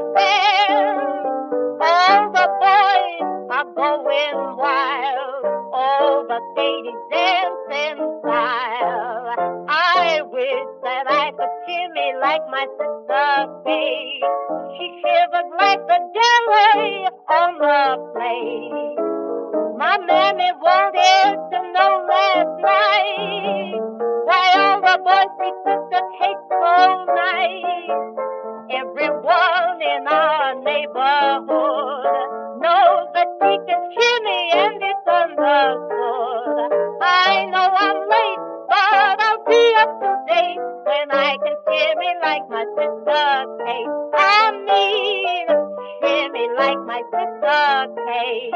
understand. All the boys are going wild. All the ladies dancing style. I wish that I could shimmy like my sister Kay. She shivered like the jelly on the plate. My mammy wanted to know last night why all the boys treat Sister Kate so nice. Everyone in our neighborhood knows that she can shimmy and it's understood. I know I'm late, but I'll be up to date when I can shimmy like my sister Kate. I mean, shimmy like my sister Kate.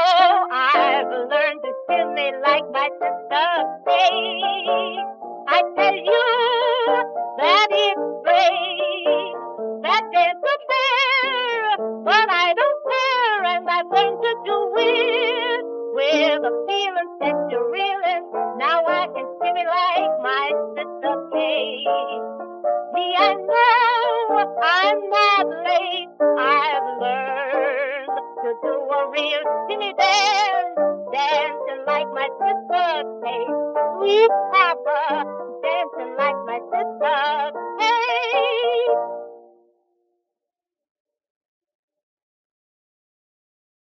Oh, I've learned to shimmy like my sister Kate. I tell you that it's great. That there's a bear, but I don't care, and I've learned to do it with a feeling that you're reeling. Now I can shimmy like my sister Kate. Me, I know I'm not late. I've learned to do a real shimmy dance, dancing like my sister Kate. Sweet Papa, dancing like my sister